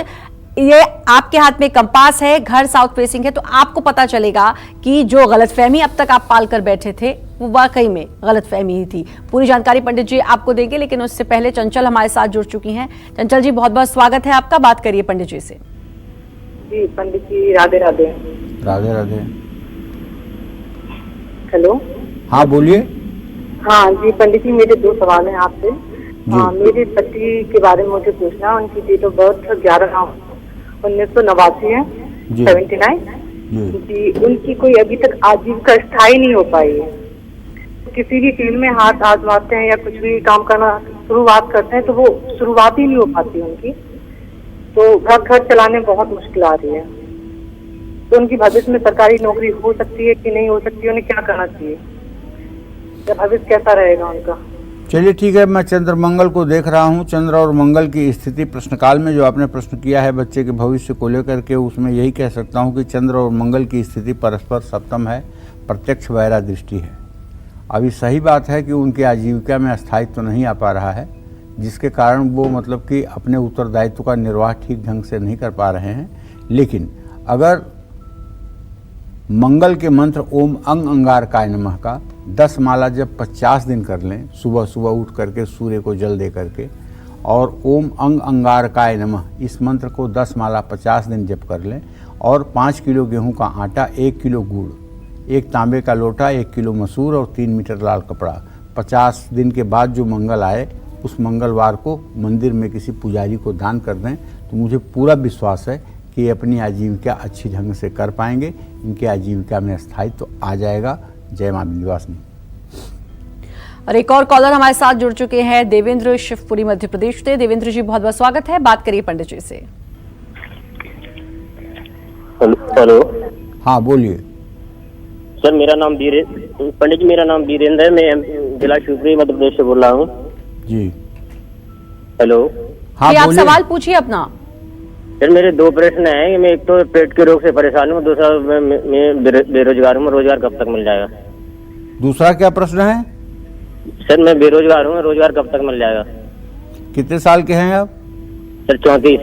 ये आपके हाथ में कंपास है, घर साउथ फेसिंग है, तो आपको पता चलेगा कि जो गलतफहमी अब तक आप पाल कर बैठे थे वो वाकई में गलतफहमी ही थी। पूरी जानकारी पंडित जी आपको देंगे, लेकिन उससे पहले चंचल हमारे साथ जुड़ चुकी हैं। चंचल जी, बहुत बहुत स्वागत है आपका। बात करिए पंडित जी से। जी पंडित जी, राधे राधे। राधे राधे। हेलो, हाँ बोलिए। हाँ जी पंडित जी, मेरे 2 सवाल हैं आपसे। मेरे पति के बारे में मुझे पूछना, उनकी डेट ऑफ बर्थ 11/9/1989 है, 79 जी। उनकी कोई अभी तक आजीविका स्थायी नहीं हो पाई है। किसी भी फील्ड में हाथ आजमाते हैं या कुछ भी काम करना शुरुआत करते हैं तो वो शुरुआत ही नहीं हो पाती उनकी। तो घर चलाने में बहुत मुश्किल आ रही है। तो उनकी भविष्य में सरकारी नौकरी हो सकती है कि नहीं हो सकती है, उन्हें क्या करना चाहिए, भविष्य कैसा रहेगा उनका? चलिए ठीक है, मैं चंद्र मंगल को देख रहा हूँ। चंद्र और मंगल की स्थिति प्रश्नकाल में जो आपने प्रश्न किया है बच्चे के भविष्य को लेकर के, उसमें यही कह सकता हूँ कि चंद्र और मंगल की स्थिति परस्पर सप्तम है, प्रत्यक्ष वैरा दृष्टि है। अभी सही बात है कि उनकी आजीविका में स्थायित्व तो नहीं आ पा रहा है, जिसके कारण वो मतलब कि अपने उत्तरदायित्व का निर्वाह ठीक ढंग से नहीं कर पा रहे हैं। लेकिन अगर मंगल के मंत्र ओम अंग अंगारकाय नमः का 10 माला जब 50 दिन कर लें, सुबह सुबह उठ करके सूर्य को जल दे करके, और ओम अंग अंगारकाय नमः इस मंत्र को 10 माला 50 दिन जप कर लें, और 5 किलो गेहूं का आटा, 1 किलो गुड़, 1 तांबे का लोटा, 1 किलो मसूर और 3 मीटर लाल कपड़ा 50 दिन के बाद जो मंगल आए उस मंगलवार को मंदिर में किसी पुजारी को दान कर दें, तो मुझे पूरा विश्वास है कि अपनी आजीविका अच्छी ढंग से कर पाएंगे। इनकी आजीविका में स्थायित्व तो आ जाएगा। जय मां विंध्यवासिनी। और एक और कॉलर हमारे साथ जुड़ चुके हैं, देवेंद्र, शिवपुरी मध्य प्रदेश से। देवेंद्र जी, बहुत बहुत स्वागत है। बात करिए पंडित जी से। हेलो। हाँ बोलिए। सर मेरा नाम पंडित जी, मेरा नाम वीरेंद्र है, मैं जिला शिवपुरी मध्य प्रदेश से बोल रहा हूँ जी। हेलो। हाँ, आप सवाल पूछिए अपना। सर मेरे 2 प्रश्न हैं। मैं एक तो पेट के रोग से परेशान हूँ, दूसरा मैं बेरोजगार हूँ। रोजगार कब तक मिल जाएगा? दूसरा क्या प्रश्न है? सर मैं बेरोजगार हूँ, रोजगार कब तक मिल जाएगा? कितने साल के हैं आप? सर 34।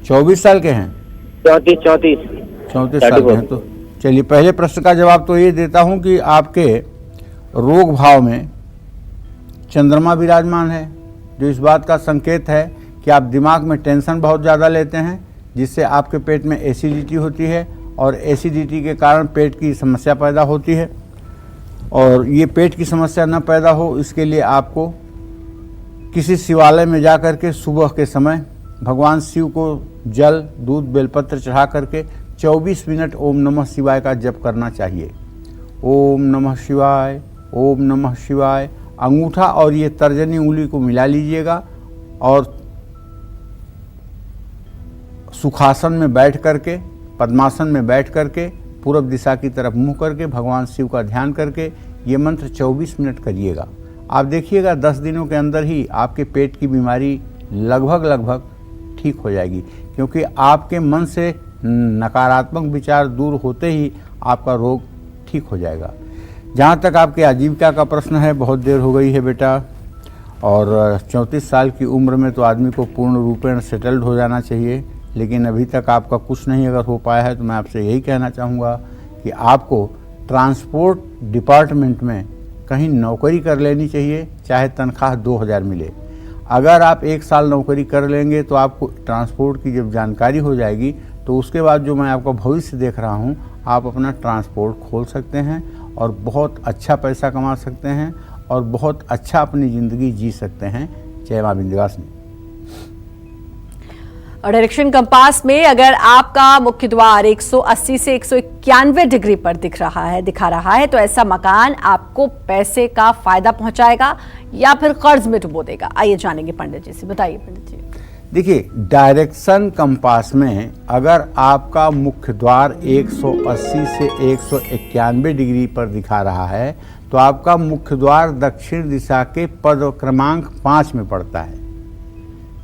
24 साल के हैं? 34 साल के हैं। तो चलिए, पहले प्रश्न का जवाब तो ये देता हूँ कि आपके रोग भाव में चंद्रमा विराजमान है, जो इस बात का संकेत है कि आप दिमाग में टेंशन बहुत ज़्यादा लेते हैं, जिससे आपके पेट में एसिडिटी होती है, और एसिडिटी के कारण पेट की समस्या पैदा होती है। और ये पेट की समस्या न पैदा हो, इसके लिए आपको किसी शिवालय में जा कर के सुबह के समय भगवान शिव को जल, दूध, बेलपत्र चढ़ा करके 24 मिनट ओम नमः शिवाय का जप करना चाहिए। ओम नमः शिवाय, ओम नमः शिवाय। अंगूठा और ये तर्जनी उंगली को मिला लीजिएगा और सुखासन में बैठ करके, पद्मासन में बैठ करके, पूर्व दिशा की तरफ मुंह करके भगवान शिव का ध्यान करके ये मंत्र 24 मिनट करिएगा। आप देखिएगा 10 दिनों के अंदर ही आपके पेट की बीमारी लगभग ठीक हो जाएगी, क्योंकि आपके मन से नकारात्मक विचार दूर होते ही आपका रोग ठीक हो जाएगा। जहाँ तक आपके आजीविका का प्रश्न है, बहुत देर हो गई है बेटा, और 34 साल की उम्र में तो आदमी को पूर्ण रूपेण सेटल्ड हो जाना चाहिए, लेकिन अभी तक आपका कुछ नहीं अगर हो पाया है तो मैं आपसे यही कहना चाहूँगा कि आपको ट्रांसपोर्ट डिपार्टमेंट में कहीं नौकरी कर लेनी चाहिए, चाहे तनख्वाह 2000 मिले। अगर आप 1 साल नौकरी कर लेंगे तो आपको ट्रांसपोर्ट की जब जानकारी हो जाएगी तो उसके बाद जो मैं आपका भविष्य देख रहा हूँ, आप अपना ट्रांसपोर्ट खोल सकते हैं और बहुत अच्छा पैसा कमा सकते हैं और बहुत अच्छा अपनी ज़िंदगी जी सकते हैं। जय मां विंध्यवासिनी। और डायरेक्शन कंपास में अगर आपका मुख्य द्वार 180 से 191 डिग्री पर दिखा रहा है तो ऐसा मकान आपको पैसे का फायदा पहुंचाएगा या फिर कर्ज में डुबो देगा। आइए जानेंगे पंडित जी से। बताइए पंडित जी। देखिए, डायरेक्शन कंपास में अगर आपका मुख्य द्वार 180 से 191 डिग्री पर दिखा रहा है तो आपका मुख्य द्वार दक्षिण दिशा के पद क्रमांक 5 में पड़ता है।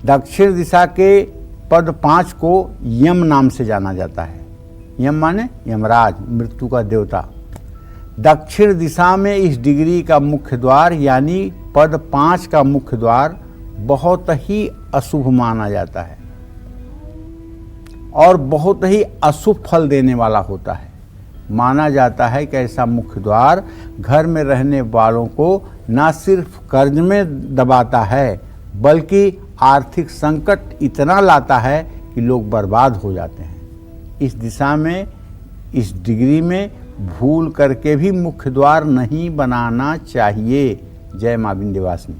दक्षिण दिशा के पद 5 को यम नाम से जाना जाता है। यम माने यमराज, मृत्यु का देवता। दक्षिण दिशा में इस डिग्री का मुख्य द्वार यानी पद 5 का मुख्य द्वार बहुत ही अशुभ माना जाता है और बहुत ही अशुभ फल देने वाला होता है। माना जाता है कि ऐसा मुख्य द्वार घर में रहने वालों को न सिर्फ कर्ज में दबाता है बल्कि आर्थिक संकट इतना लाता है कि लोग बर्बाद हो जाते हैं। इस दिशा में, इस डिग्री में भूल करके भी मुख्य द्वार नहीं बनाना चाहिए। जय मां विंध्यवासिनी।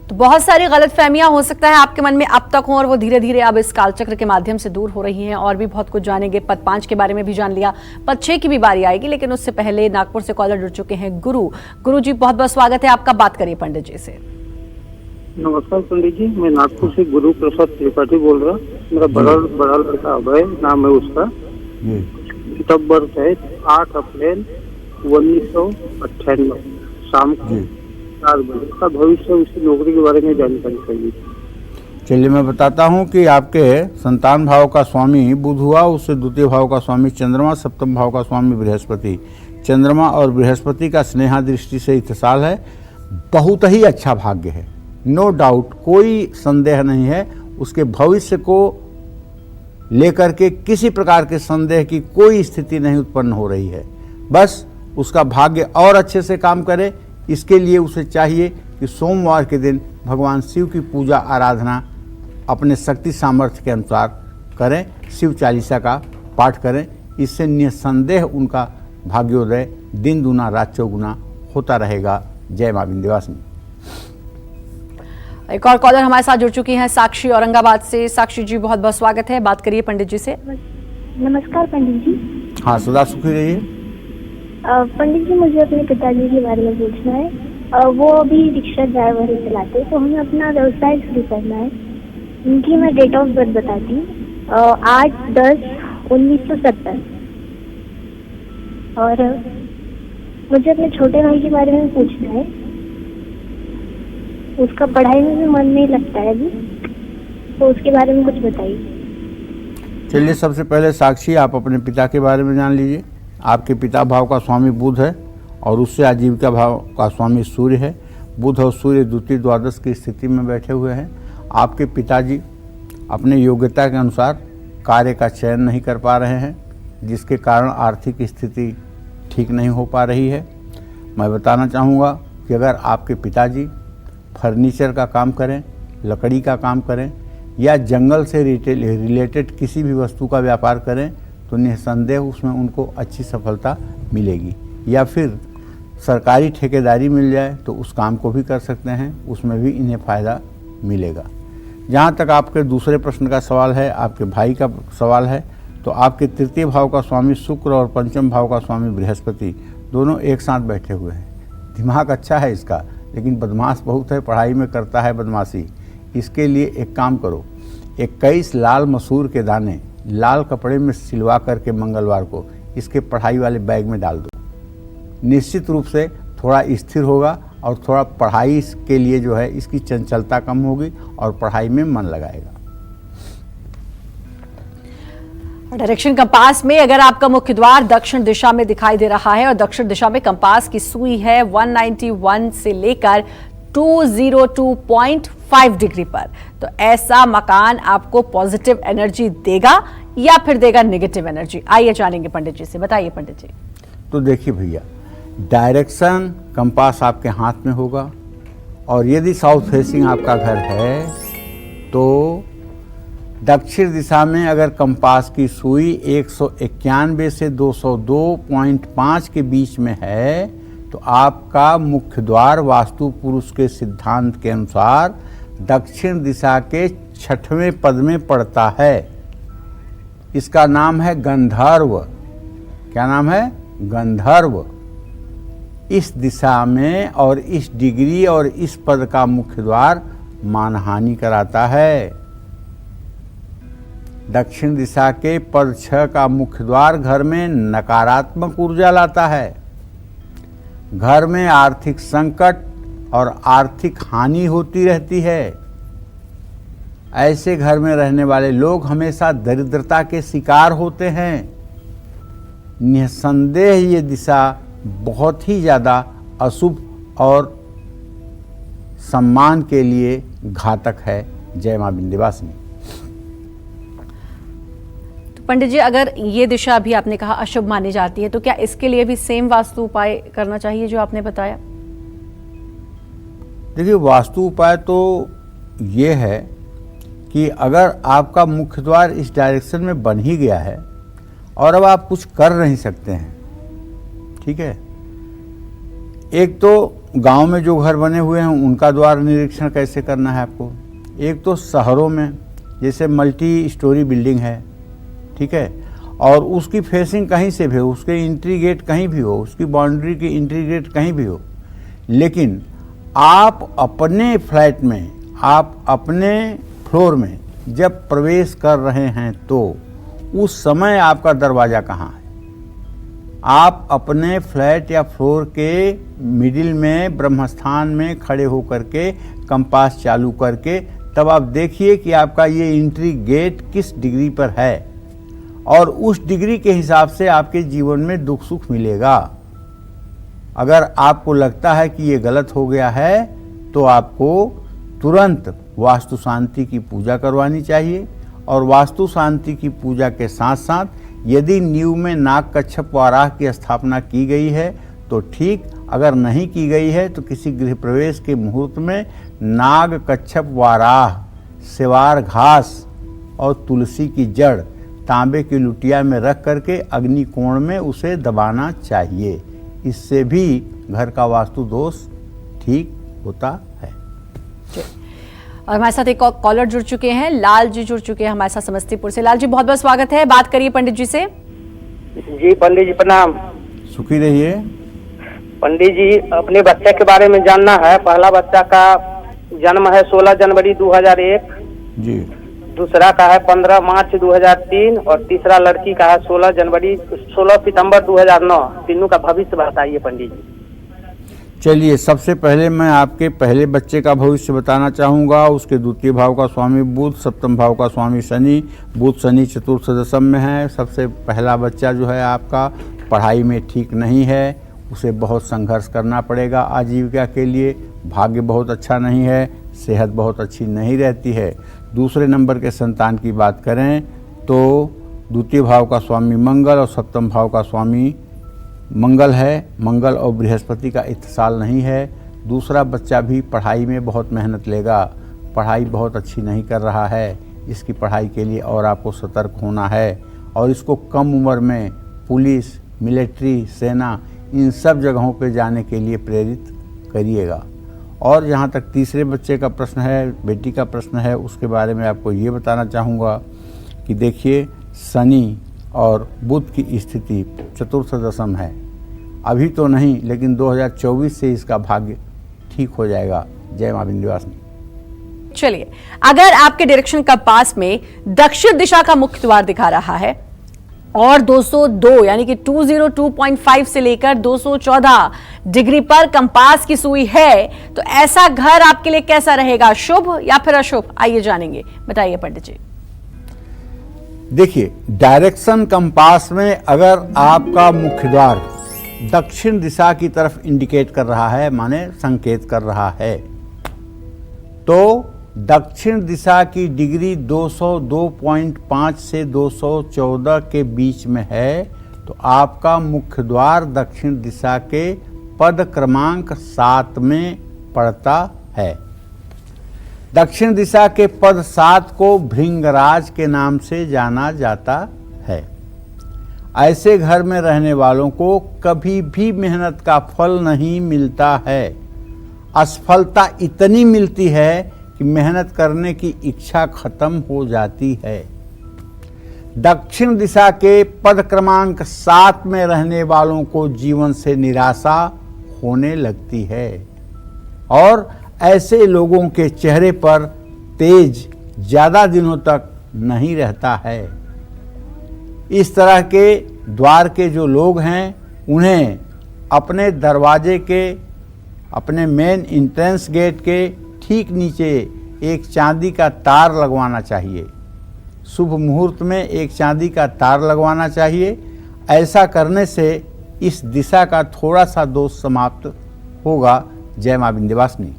तो बहुत सारी गलतफहमियां हो सकता है आपके मन में अब तक हो और वो धीरे धीरे अब इस कालचक्र के माध्यम से दूर हो रही हैं और भी बहुत कुछ जानेंगे। पद 5 के बारे में भी जान लिया, पद 6 की भी बारी आएगी, लेकिन उससे पहले नागपुर से कॉलर जुड़ चुके हैं गुरु जी, बहुत बहुत स्वागत है आपका। बात करिए पंडित जी से। नमस्कार पंडित जी, मैं नागपुर से गुरु प्रसाद त्रिपाठी बोल रहा हूँ। मेरा बड़ा लड़का अभय नाम है उसका। डेट ऑफ बर्थ है 8 अप्रैल 1998 शाम को 4 बजे। का भविष्य, उसकी नौकरी के बारे में जानकारी चाहिए। चलिए मैं बताता हूँ कि आपके संतान भाव का स्वामी बुध हुआ, उससे द्वितीय भाव का स्वामी चंद्रमा, सप्तम भाव का स्वामी बृहस्पति। चंद्रमा और बृहस्पति का स्नेहा दृष्टि से इत्तेसाल है। बहुत ही अच्छा भाग्य है, नो डाउट, कोई संदेह नहीं है। उसके भविष्य को लेकर के किसी प्रकार के संदेह की कोई स्थिति नहीं उत्पन्न हो रही है। बस उसका भाग्य और अच्छे से काम करे, इसके लिए उसे चाहिए कि सोमवार के दिन भगवान शिव की पूजा आराधना अपने शक्ति सामर्थ्य के अनुसार करें, शिव चालीसा का पाठ करें। इससे निसंदेह उनका भाग्योदय दिन दूना रात चौगुना होता रहेगा। जय मां विंध्यवासिनी। एक और कॉलर हमारे साथ जुड़ चुकी हैं, साक्षी औरंगाबाद से। साक्षी जी, बहुत बहुत स्वागत है, बात करिए पंडित जी से। नमस्कार पंडित जी। हाँ, सदा सुखी रहिए। पंडित जी, मुझे अपने पिताजी के बारे में पूछना है। वो अभी रिक्शा ड्राइवर ही चलाते हैं, तो हमें अपना व्यवसाय शुरू करना है। उनकी मैं डेट ऑफ बर्थ बताती हूँ, 8/10/1970। और मुझे अपने छोटे भाई के बारे में पूछना है। उसका पढ़ाई में भी मन नहीं लगता है अभी, तो उसके बारे में कुछ बताइए। चलिए, सबसे पहले साक्षी आप अपने पिता के बारे में जान लीजिए। आपके पिता भाव का स्वामी बुध है और उससे आजीविका भाव का स्वामी सूर्य है। बुध और सूर्य द्वितीय द्वादश की स्थिति में बैठे हुए हैं। आपके पिताजी अपने योग्यता के अनुसार कार्य का चयन नहीं कर पा रहे हैं, जिसके कारण आर्थिक स्थिति ठीक नहीं हो पा रही है। मैं बताना चाहूँगा कि अगर आपके पिताजी फर्नीचर का काम करें, लकड़ी का काम करें या जंगल से रिलेटेड किसी भी वस्तु का व्यापार करें तो निसंदेह उसमें उनको अच्छी सफलता मिलेगी। या फिर सरकारी ठेकेदारी मिल जाए तो उस काम को भी कर सकते हैं, उसमें भी इन्हें फ़ायदा मिलेगा। जहाँ तक आपके दूसरे प्रश्न का सवाल है, आपके भाई का सवाल है, तो आपके तृतीय भाव का स्वामी शुक्र और पंचम भाव का स्वामी बृहस्पति दोनों एक साथ बैठे हुए हैं। दिमाग अच्छा है इसका, लेकिन बदमाश बहुत है, पढ़ाई में करता है बदमाशी। इसके लिए एक काम करो, 21 लाल मसूर के दाने लाल कपड़े में सिलवा करके मंगलवार को इसके पढ़ाई वाले बैग में डाल दो। निश्चित रूप से थोड़ा स्थिर होगा और थोड़ा पढ़ाई के लिए जो है इसकी चंचलता कम होगी और पढ़ाई में मन लगाएगा। डायरेक्शन कंपास में अगर आपका मुख्य द्वार दक्षिण दिशा में दिखाई दे रहा है और दक्षिण दिशा में कंपास की सुई है 191 से लेकर 202.5 डिग्री पर, तो ऐसा मकान आपको पॉजिटिव एनर्जी देगा या फिर देगा नेगेटिव एनर्जी। आइए जानेंगे पंडित जी से, बताइए पंडित जी। तो देखिए भैया, डायरेक्शन कंपास आपके हाथ में होगा और यदि साउथ फेसिंग आपका घर है तो दक्षिण दिशा में अगर कंपास की सुई 191 से 202.5 के बीच में है तो आपका मुख्य द्वार वास्तु पुरुष के सिद्धांत के अनुसार दक्षिण दिशा के 6वें पद में पड़ता है। इसका नाम है गंधर्व। क्या नाम है? गंधर्व। इस दिशा में और इस डिग्री और इस पद का मुख्य द्वार मानहानि कराता है। दक्षिण दिशा के पद 6 का मुख्य द्वार घर में नकारात्मक ऊर्जा लाता है। घर में आर्थिक संकट और आर्थिक हानि होती रहती है। ऐसे घर में रहने वाले लोग हमेशा दरिद्रता के शिकार होते हैं। निसंदेह ये दिशा बहुत ही ज़्यादा अशुभ और सम्मान के लिए घातक है। जय मां विंध्यवासिनी। तो पंडित जी, अगर ये दिशा भी आपने कहा अशुभ मानी जाती है, तो क्या इसके लिए भी सेम वास्तु उपाय करना चाहिए जो आपने बताया? देखिए, वास्तु उपाय तो ये है कि अगर आपका मुख्य द्वार इस डायरेक्शन में बन ही गया है और अब आप कुछ कर नहीं सकते हैं, ठीक है। एक तो गांव में जो घर बने हुए हैं उनका द्वार निरीक्षण कैसे करना है आपको। एक तो शहरों में जैसे मल्टी स्टोरी बिल्डिंग है, ठीक है, और उसकी फेसिंग कहीं से भी हो, उसके एंट्री गेट कहीं भी हो, उसकी बाउंड्री की एंट्री गेट कहीं भी हो, लेकिन आप अपने फ्लैट में, आप अपने फ्लोर में जब प्रवेश कर रहे हैं तो उस समय आपका दरवाज़ा कहाँ है। आप अपने फ्लैट या फ्लोर के मिडिल में ब्रह्मस्थान में खड़े होकर के कंपास चालू करके तब आप देखिए कि आपका ये एंट्री गेट किस डिग्री पर है और उस डिग्री के हिसाब से आपके जीवन में दुख सुख मिलेगा। अगर आपको लगता है कि ये गलत हो गया है तो आपको तुरंत वास्तु शांति की पूजा करवानी चाहिए। और वास्तु शांति की पूजा के साथ साथ यदि नींव में नाग कच्छप वाराह की स्थापना की गई है तो ठीक, अगर नहीं की गई है तो किसी गृह प्रवेश के मुहूर्त में नाग कच्छप वाराह, सेवार घास और तुलसी की जड़ तांबे की लुटिया में रख करके अग्नि कोण में उसे दबाना चाहिए। इससे भी घर का वास्तु दोष ठीक होता है। और हमारे साथ एक कॉलर जुड़ चुके हैं, लाल जी जुड़ चुके हैं हमारे साथ समस्तीपुर से। लाल जी, बहुत बहुत स्वागत है, बात करिए पंडित जी से। जी पंडित जी प्रणाम। सुखी रहिए। पंडित जी, अपने बच्चे के बारे में जानना है। पहला बच्चा का जन्म है 16 जनवरी 2001 जी, दूसरा का है 15 मार्च 2003 और तीसरा लड़की का है 16 सितंबर 2009। तीनों का भविष्य बताइए पंडित जी। चलिए, सबसे पहले मैं आपके पहले बच्चे का भविष्य बताना चाहूँगा। उसके द्वितीय भाव का स्वामी बुध, सप्तम भाव का स्वामी शनि, बुध शनि चतुर्थ दशम में है। सबसे पहला बच्चा जो है आपका पढ़ाई में ठीक नहीं है, उसे बहुत संघर्ष करना पड़ेगा आजीविका के लिए। भाग्य बहुत अच्छा नहीं है, सेहत बहुत अच्छी नहीं रहती है। दूसरे नंबर के संतान की बात करें तो द्वितीय भाव का स्वामी मंगल और सप्तम भाव का स्वामी मंगल है। मंगल और बृहस्पति का इत्तेसाल नहीं है। दूसरा बच्चा भी पढ़ाई में बहुत मेहनत लेगा, पढ़ाई बहुत अच्छी नहीं कर रहा है। इसकी पढ़ाई के लिए और आपको सतर्क होना है और इसको कम उम्र में पुलिस, मिलिट्री, सेना, इन सब जगहों पे जाने के लिए प्रेरित करिएगा। और जहाँ तक तीसरे बच्चे का प्रश्न है, बेटी का प्रश्न है, उसके बारे में आपको ये बताना चाहूँगा कि देखिए, शनि और बुध की स्थिति चतुर्थ दशम है। अभी तो नहीं, लेकिन 2024 से इसका भाग्य ठीक हो जाएगा। जय मां विंध्यवासिनी। चलिए, अगर आपके डायरेक्शन का पास में दक्षिण दिशा का मुख्य द्वार दिखा रहा है और 202 यानी कि 202.5 से लेकर 214 डिग्री पर कंपास की सुई है, तो ऐसा घर आपके लिए कैसा रहेगा, शुभ या फिर अशुभ? आइए जानेंगे, बताइए पंडित जी। देखिए, डायरेक्शन कंपास में अगर आपका मुख्य द्वार दक्षिण दिशा की तरफ इंडिकेट कर रहा है, माने संकेत कर रहा है, तो दक्षिण दिशा की डिग्री 202.5 से 214 के बीच में है तो आपका मुख्य द्वार दक्षिण दिशा के पद क्रमांक 7 में पड़ता है। दक्षिण दिशा के पद 7 को भृंगराज के नाम से जाना जाता है। ऐसे घर में रहने वालों को कभी भी मेहनत का फल नहीं मिलता है। असफलता इतनी मिलती है कि मेहनत करने की इच्छा खत्म हो जाती है। दक्षिण दिशा के पद क्रमांक 7 में रहने वालों को जीवन से निराशा होने लगती है और ऐसे लोगों के चेहरे पर तेज ज़्यादा दिनों तक नहीं रहता है। इस तरह के द्वार के जो लोग हैं उन्हें अपने दरवाजे के, अपने मेन एंट्रेंस गेट के ठीक नीचे एक चांदी का तार लगवाना चाहिए। शुभ मुहूर्त में एक चांदी का तार लगवाना चाहिए। ऐसा करने से इस दिशा का थोड़ा सा दोष समाप्त होगा। जय मां विंध्यवासिनी।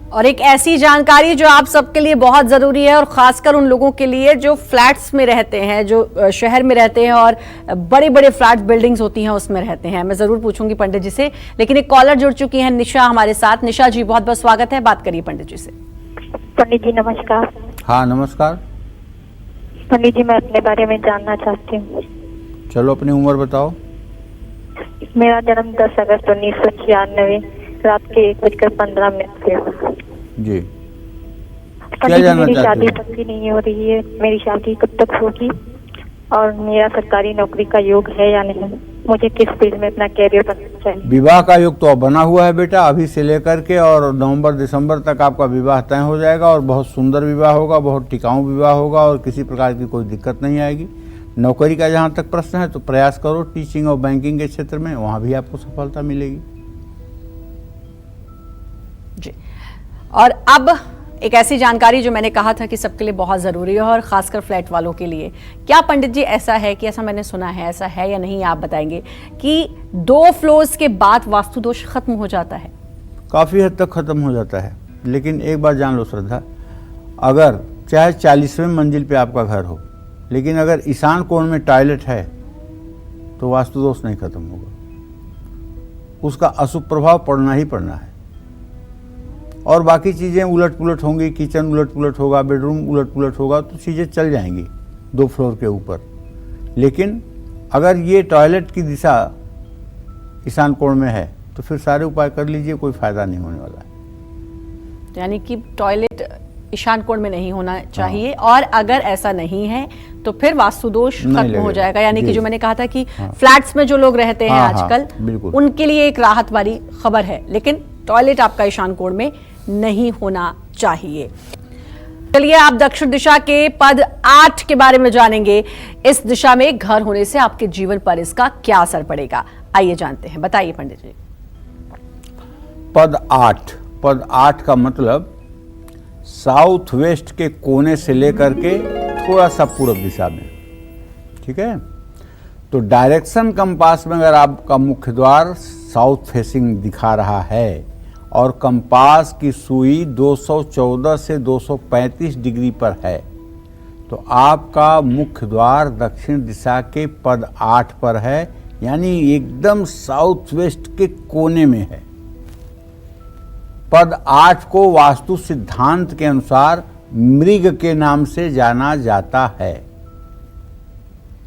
और एक ऐसी जानकारी जो आप सबके लिए बहुत जरूरी है और खासकर उन लोगों के लिए जो फ्लैट्स में रहते हैं, जो शहर में रहते हैं और बड़े बड़े फ्लैट बिल्डिंग्स होती हैं उसमें रहते हैं। मैं जरूर पूछूंगी पंडित जी से, लेकिन एक कॉलर जुड़ चुकी हैं निशा हमारे साथ। निशा जी, बहुत बहुत स्वागत है, बात करिए पंडित जी से। पंडित जी नमस्कार। हाँ नमस्कार। पंडित जी, मैं अपने बारे में जानना चाहती हूँ। चलो अपनी उम्र बताओ। मेरा जन्म 10 अगस्त 1996 रात के 1:15 से हुआ। जी, पंडित जी, मेरी शादी पक्की नहीं हो रही है, मेरी शादी कब तक होगी और मेरा सरकारी नौकरी का योग है या नहीं? मुझे किस फील्ड में अपना कैरियर बनना चाहिए? विवाह का योग तो अब बना हुआ है बेटा, अभी से लेकर के और नवंबर दिसंबर तक आपका विवाह तय हो जाएगा और बहुत सुंदर विवाह होगा, बहुत टिकाऊ विवाह होगा और किसी प्रकार की कोई दिक्कत नहीं आएगी। नौकरी का जहाँ तक प्रश्न है तो प्रयास करो टीचिंग और बैंकिंग के क्षेत्र में, वहाँ भी आपको सफलता मिलेगी। जी, और अब एक ऐसी जानकारी जो मैंने कहा था कि सबके लिए बहुत ज़रूरी है और ख़ासकर फ्लैट वालों के लिए। क्या पंडित जी ऐसा है कि, ऐसा मैंने सुना है, ऐसा है या नहीं आप बताएंगे कि 2 फ्लोर्स के बाद वास्तु दोष खत्म हो जाता है? काफ़ी हद तक खत्म हो जाता है, लेकिन एक बात जान लो श्रद्धा, अगर चाहे 40वें मंजिल पे आपका घर हो, लेकिन अगर ईशान कोण में टॉयलेट है तो वास्तु दोष नहीं खत्म होगा, उसका अशुभ प्रभाव पड़ना ही पड़ना है। और बाकी चीज़ें उलट पुलट होंगी, किचन उलट पुलट होगा, बेडरूम उलट पुलट होगा, तो चीज़ें चल जाएंगी 2 फ्लोर के ऊपर। लेकिन अगर ये टॉयलेट की दिशा ईशान कोण में है तो फिर सारे उपाय कर लीजिए, कोई फायदा नहीं होने वाला है। यानी कि टॉयलेट ईशान कोण में नहीं होना चाहिए। और अगर ऐसा नहीं है तो फिर वास्तु दोष खत्म हो जाएगा। यानी कि जो मैंने कहा था कि फ्लैट्स में जो लोग रहते हैं आजकल, उनके लिए एक राहत वाली खबर है, लेकिन टॉयलेट आपका ईशान कोण में नहीं होना चाहिए। चलिए, आप दक्षिण दिशा के पद 8 के बारे में जानेंगे। इस दिशा में घर होने से आपके जीवन पर इसका क्या असर पड़ेगा, आइए जानते हैं। बताइए पंडित जी। पद 8 का मतलब साउथ वेस्ट के कोने से लेकर के थोड़ा सा पूर्व दिशा में, ठीक है। तो डायरेक्शन कंपास में अगर आपका मुख्य द्वार साउथ फेसिंग दिखा रहा है और कंपास की सुई 214 से 235 डिग्री पर है, तो आपका मुख्य द्वार दक्षिण दिशा के पद 8 पर है, यानी एकदम साउथ वेस्ट के कोने में है। पद 8 को वास्तु सिद्धांत के अनुसार मृग के नाम से जाना जाता है।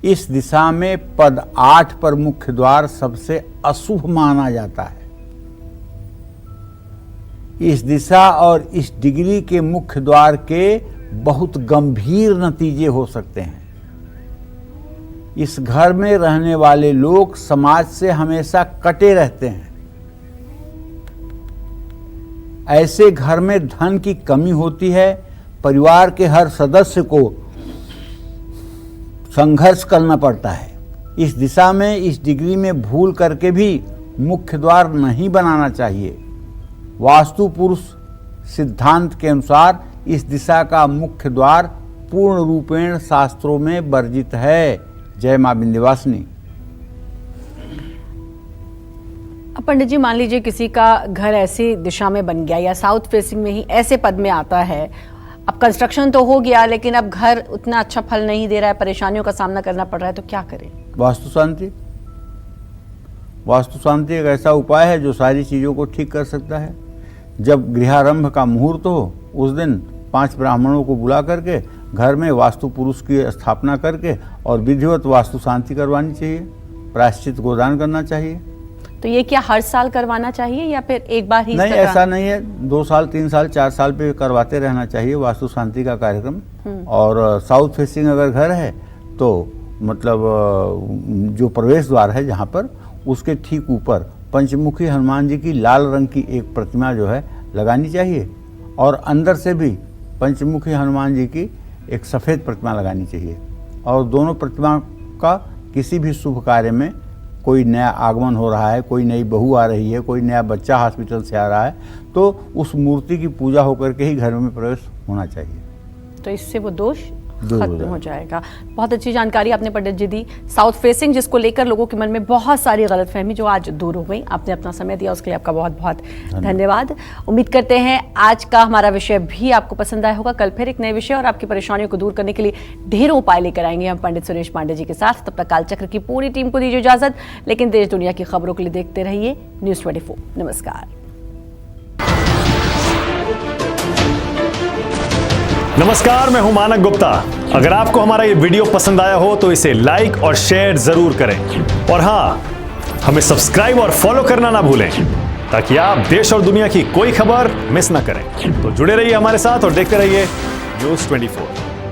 इस दिशा में पद 8 पर मुख्य द्वार सबसे अशुभ माना जाता है। इस दिशा और इस डिग्री के मुख्य द्वार के बहुत गंभीर नतीजे हो सकते हैं। इस घर में रहने वाले लोग समाज से हमेशा कटे रहते हैं। ऐसे घर में धन की कमी होती है, परिवार के हर सदस्य को संघर्ष करना पड़ता है। इस दिशा में, इस डिग्री में भूल करके भी मुख्य द्वार नहीं बनाना चाहिए। वास्तु पुरुष सिद्धांत के अनुसार इस दिशा का मुख्य द्वार पूर्ण रूपेण शास्त्रों में वर्जित है। जय मां विंध्यवासिनी। अब पंडित जी, मान लीजिए किसी का घर ऐसी दिशा में बन गया या साउथ फेसिंग में ही ऐसे पद में आता है, अब कंस्ट्रक्शन तो हो गया लेकिन अब घर उतना अच्छा फल नहीं दे रहा है, परेशानियों का सामना करना पड़ रहा है, तो क्या करें? वास्तु शांति। वास्तु शांति एक ऐसा उपाय है जो सारी चीज़ों को ठीक कर सकता है। जब गृहारंभ का मुहूर्त हो उस दिन 5 ब्राह्मणों को बुला करके घर में वास्तु पुरुष की स्थापना करके और विधिवत वास्तु शांति करवानी चाहिए, प्रायश्चित गोदान करना चाहिए। तो ये क्या हर साल करवाना चाहिए या फिर एक बार ही? नहीं, ऐसा नहीं है, 2 साल 3 साल 4 साल पे करवाते रहना चाहिए वास्तु शांति का कार्यक्रम। और साउथ फेसिंग अगर घर है तो मतलब जो प्रवेश द्वार है जहाँ पर, उसके ठीक ऊपर पंचमुखी हनुमान जी की लाल रंग की एक प्रतिमा जो है लगानी चाहिए और अंदर से भी पंचमुखी हनुमान जी की एक सफ़ेद प्रतिमा लगानी चाहिए। और दोनों प्रतिमा का किसी भी शुभ कार्य में कोई नया आगमन हो रहा है, कोई नई बहू आ रही है, कोई नया बच्चा हॉस्पिटल से आ रहा है, तो उस मूर्ति की पूजा होकर के ही घर में प्रवेश होना चाहिए, तो इससे वो दोष दूर खत्म हो जाएगा। बहुत अच्छी जानकारी आपने पंडित जी दी साउथ फेसिंग, जिसको लेकर लोगों के मन में बहुत सारी गलतफहमी जो आज दूर हो गई। आपने अपना समय दिया उसके लिए आपका बहुत बहुत धन्यवाद। उम्मीद करते हैं आज का हमारा विषय भी आपको पसंद आया होगा। कल फिर एक नए विषय और आपकी परेशानियों को दूर करने के लिए ढेरों उपाय लेकर आएंगे हम पंडित सुरेश पांडे जी के साथ। तब तक कालचक्र की पूरी टीम को दीजिए इजाजत, लेकिन देश दुनिया की खबरों के लिए देखते रहिए न्यूज़ 24। नमस्कार। नमस्कार, मैं हूं मानक गुप्ता। अगर आपको हमारा ये वीडियो पसंद आया हो तो इसे लाइक और शेयर जरूर करें, और हाँ, हमें सब्सक्राइब और फॉलो करना ना भूलें ताकि आप देश और दुनिया की कोई खबर मिस ना करें। तो जुड़े रहिए हमारे साथ और देखते रहिए न्यूज़ 24।